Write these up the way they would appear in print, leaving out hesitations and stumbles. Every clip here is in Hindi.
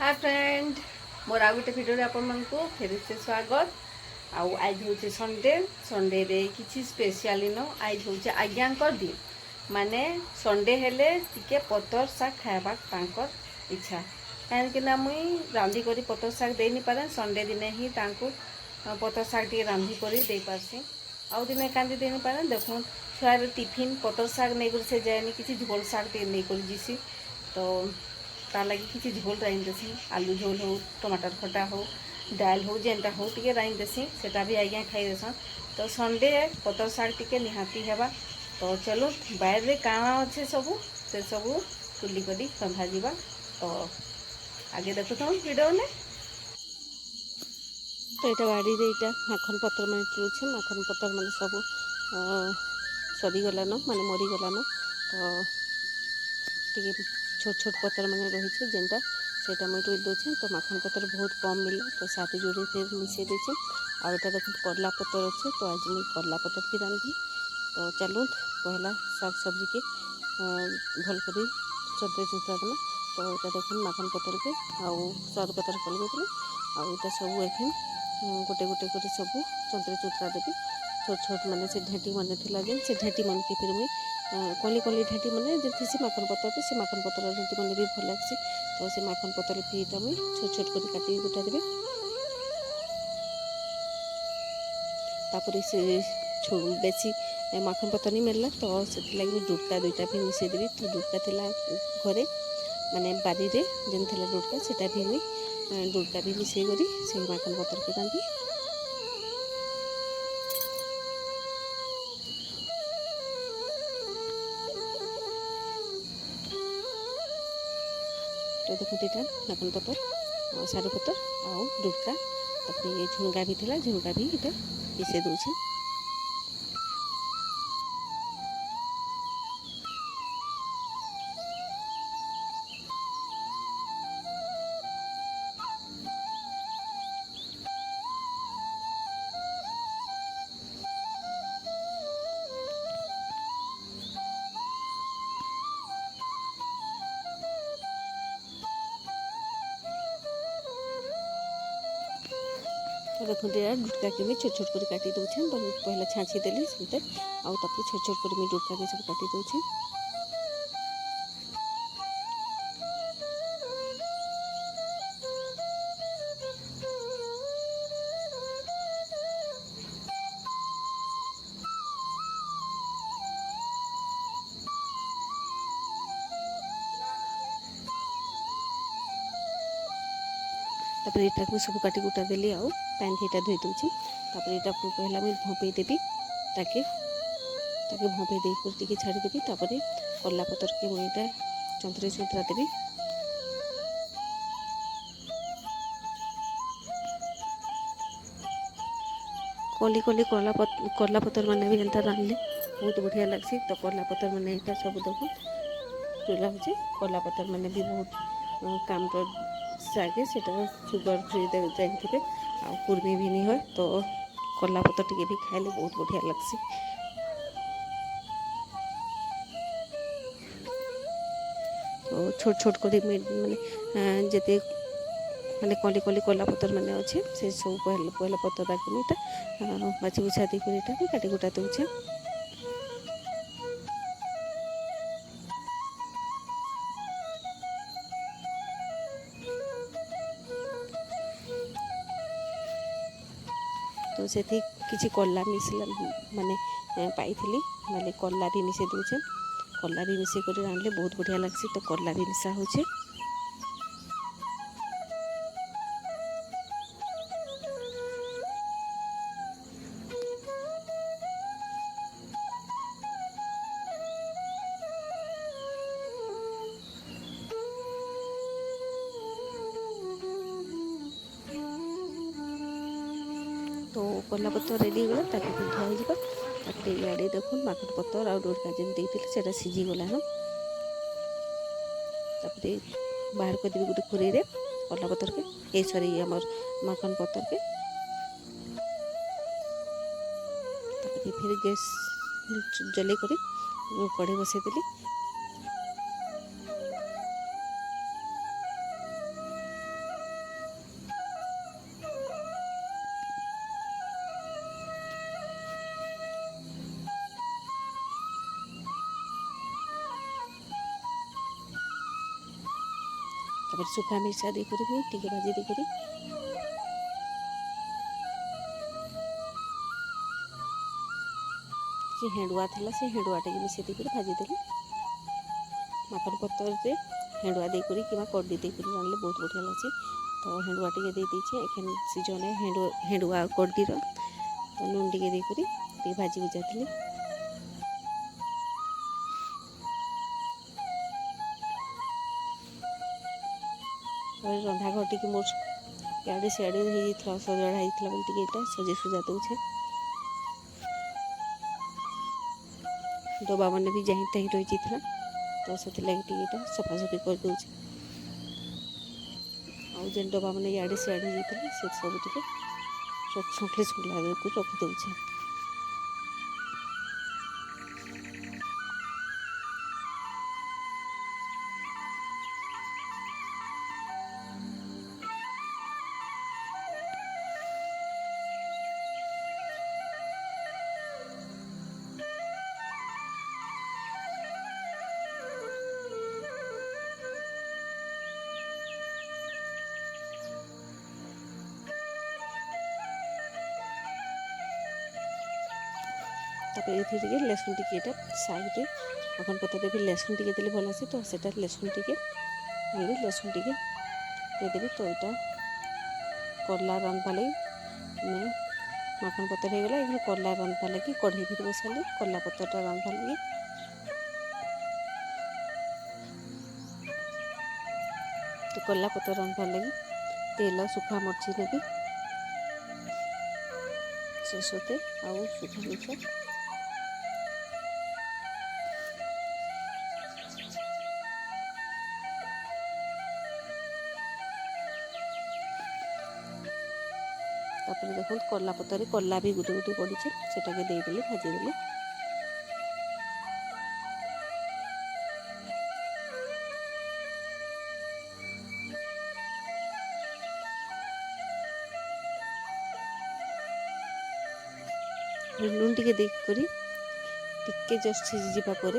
हाय फ्रेंड मोर आ गोटे भिडियो आपण मानकु फेर से स्वागत। आज हूँ संडे संडे रे किसी स्पेशल नो आज हूँ आज्ञाकर दिन माने संडे हेले टिके पतर शाग खाइबा तांकर इच्छा कहीं मुई रांधि करी पतर शाग दे नहीं पारे संडे दिने ही तांको पतर शाग टी रांधि करी दे पारसी आउ दिने कांदी दे नहीं पारे देखो छुआर टिफिन पतर शाग नहीं कर से जाएनी किसी झोल शाग टे नहीं कर जीसी तो तार लगी किसी झोल राइन देसी आलू झोल हो टमाटर खटा हो दाल हो जेनटा हो टे राइन देसी सेटा भी आज्ञा खाई देसन तो संडे पतर शाग टे निहाती हेबा तो चलो बाहर रे काଣା अच्छे सबू से सबू तुली करी रंधा जीवा तो आगे देखो तुम वीडियो ने तो यहाँ बाड़ी रे माखन पतर मैंने तुलुचे माखन पतर मैंने सब सरीगलान माने मरीगलान तो टे छोट छोट पतर मैंने रही जेनटा सेटा मुझे तुल दूचे तो माखन पतर बहुत कम मिला तो साथ जोड़े फिर मिसई देचे आउ यहाँ देखो करला पतर अच्छे तो आज मुझे करला पतर भी रांधि तो चलू पहला शाग सब्जी के भल कर चतरे चुतरा देना तो यहाँ देख माखन पतर के आउ सर पतर कल गई आउटा सब एखे गोटे गोटे कर सब चतरे चुतरा देवी छोट छोट मैंने से ढेटी मन थी जेन से ढेटी मन के फिर मुई कली कली ढेटी मैंने जैसे से माखन पतर से माखन पतर ढेटी मैंने भी भल लगे तो से माखन पतर फीटा मुई छोट छोट कर काटी गुटा देवी तापर से बेसी माखन पतर नहीं मिलला तो से लगे डुटका दुईटा भी मिसई देवी तो डुटका थिला घरे माने बारी रे जेन थिला डुटका सेटा भी मुई डुटका भी मिसई करी से माखन पतर के रांधि तो देखो यहाँ माखन पतर सारू पतर आउ डुटका तापर ये झुणगा भी थिला झुणगा भी ये मिसई दूचे तो देखो डुटका के भी छोट छोट कर काटी दूचे तो पहला छाँची देली से आउ तापर छोट छोट कर डुटका के सब काटी दूचे तापर यहाँ को सब काटी कुटा देली आउ पैन थीटा धोई दूची तापर यहाँ पहला मुझे भंपे देवी ताके भंपे देकर छाड़ीदेवी तापर करला पतर के मुझे यहाँ चंतरे चुतरा देवी कली कली करला पतर मैंने भी एंता रांधले बहुत बढ़िया लगसी तो करला पतर मैंने यहाँ सब देखो चूल्हा हो करला पतर मैंने भी बहुत काम सागे से सुगर फ्री जानते आ कुर्मी भी नहीं है तो करला पतर टे भी खाइले बहुत बढ़िया लगसी तो छोट छोट कर मैंने जिते मैंने कली कली करला पतर मैंने अच्छे से सब पहला पतर मुझे बाछी बुछा देकर काटी गुटा दूचे तो से किसी करला मिसला माने पाई माने करला भी मिसई दूचे करला भी मिसई कर रांधले बहुत बढ़िया लगसी तो करला भी मिसा होचे तो करला पतर रेडी गला ताकि धुआ हो इे देखो माखन पतर आ डोरका जेन देते सीझीगलान तापर बाहर कर देवी गोटे खुरे करला पतर के ए सॉरी आमर माखन पतर के तापर फिर गैस जले कर कढ़ी बसईदेली तापर सुखा मिर्चा देकर टी भाजी देकर जे हेंडुआ था से हेंडुआ टे मिसे देकर भाजीदेली माखन पतर से हेंडुआ देकर कि कड़ी देकर रांधले बहुत बढ़िया लगे। तो हेंडुआ टे दे दीचे एखन सीजन हेंडुआ कड़ीर तो नून टे देकर भाजी भुजा थी। रंधा घर टी मोर इे सियाड़े होता सजड़ा होता बोली टे सजे सुजा दूचे। डबा मैंने भी जहीं तहीं रही था तो से लगे सफासफी कर दूचे। आउ जेन डबा मैंने इे सियाड़े होता से सब संखली सुखला रखीदे। तापर ये लसुन टिके साइड अखन पतर भी लसुन टिके देले भल से तो सेटा लसुन टिके लसुन टिके देदेवी। तो यहाँ करला रांधवा लगी मैं माखन पतर हो गला ये करला रांधवा लगी कढ़ई भी बसाली करला पतरटा रांधवा लगी। तो करला पतर रांधवा लगी तेल सुखा मर्ची नेबी सरसों आउ सुखा मिर्चा तापर देखो करला पतर करला भी गोटे गोटे पड़ी से देदेली भाजीदेली। लुण टे देकर टिके जस्ट सिझीजा पर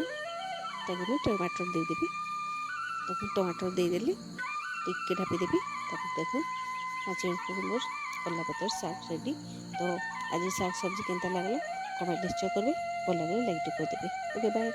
टमाटर देदेवी। टमाटर देदेली टिके ढापीदेवी। देखो 5 मिनट मोर करला पतर साग रेडी। तो आज साग सब्जी केनता लगला कमेंट निश्चय करेंगे। भल लगे लाइक कर देवे। Okay bye.